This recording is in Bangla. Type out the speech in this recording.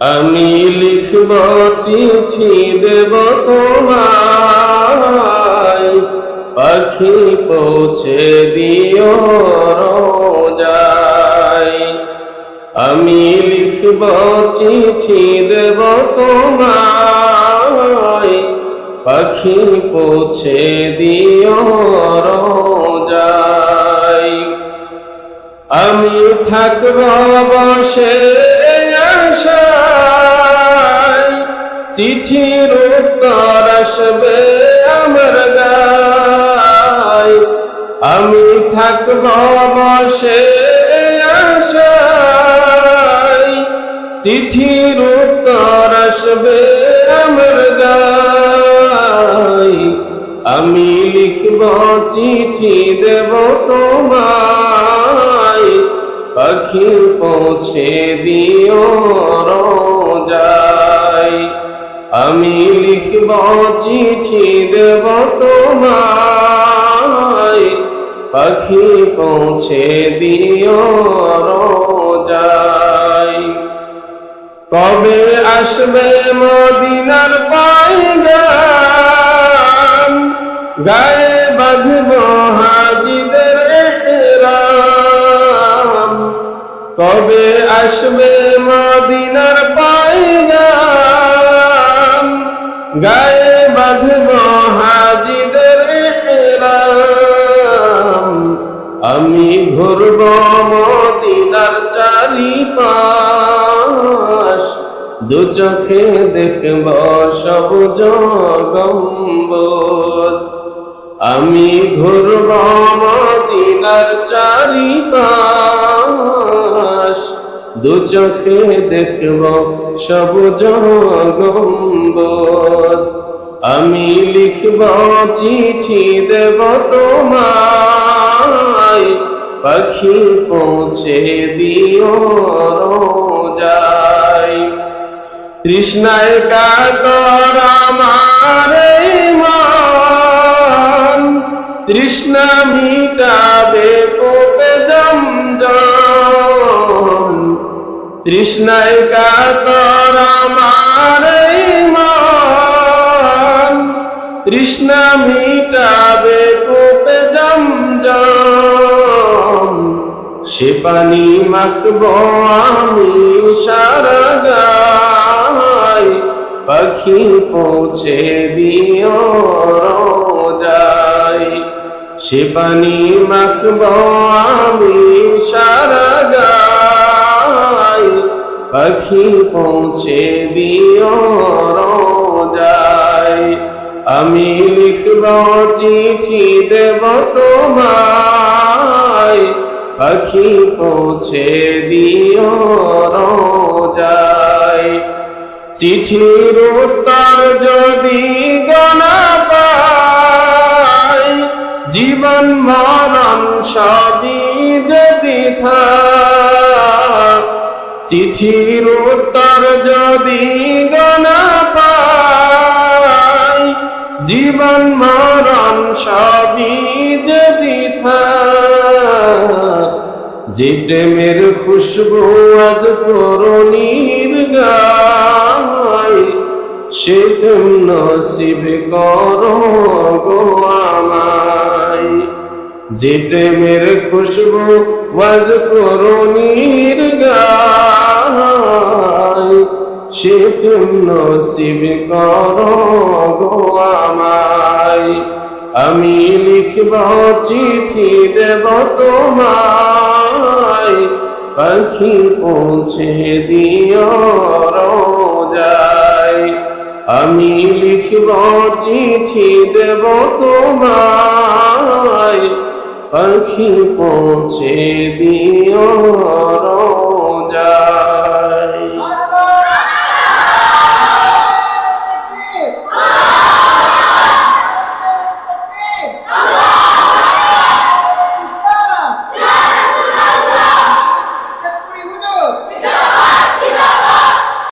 আমি লিখব চিঠি দেব তোমায়, পাখি পৌঁছে দিও রোজায়। আমি লিখব চিঠি দেব তোমায়, পাখি পৌঁছে দিও রোজায়। আমি থাকব বসে আশায়, চিঠির উত্তর আসবে আমার গায়। আমি থাকব বসে আশায়, চিঠির উত্তর আসবে আমার গায়। আমি লিখব চিঠি দেব তোমায়, পাখি পৌঁছে দিও রোজায়। আমি লিখব চিঠি দেব তোমায়, পাখি পৌঁছে দিও রোজায়। কবে আসবে মদিনার পয়গাম, গায়ে বাঁধব হাজিদের ইহরাম। কবে আসবে মদিনার পয়গাম, গায়ে বাঁধব হাজিদের ইহরাম। আমি ঘুরব মদিনার চারিপাশ, দু চোখে দেখব সবুজ গম্বুজ। আমি ঘুরব মদিনার চারিপাশ, দু চোখে দেখব সবুজ গম্বুজ। আমি লিখব চিঠি দেব তোমায়, পাখি পৌঁছে দিও রোজায়। তৃষ্ণায় কাতর আমার মন, তৃষ্ণা মিটাবে কোপে জমজম। তৃষ্ণায় কাতর আমার মন, তৃষ্ণা মিটাবে কোপে জমজম। সে পানি মাখব আমি সারা গায়, পাখি পৌঁছে দিও রোজায়। সে পানি মাখব আমি সারা গায়, পাখি পৌঁছে দিও রোজায়। আমি লিখব চিঠি দেব তোমায়, পাখি পৌঁছে দিও রোজায়। চিঠির উত্তর যদি গোনা পাই, জীবন মরণ সবই যে বৃথা। চিঠির উত্তর যদি গোনা পাই, জীবন মরণ সবই যে বৃথা। যে প্রেমের খুশবু আজ করুণীর গায়, সে প্রেম নসিব করো গো আমায়। যে প্রেমের খুশবু আজ করুণীর গায়, সে প্রেম নসিব করো গো আমায়। আমি লিখব চিঠি দেব তোমায়, পাখি পৌঁছে দিও রোজায়। আমি লিখব চিঠি দেব তোমায়, পাখি পৌঁছে দিও রোজায়।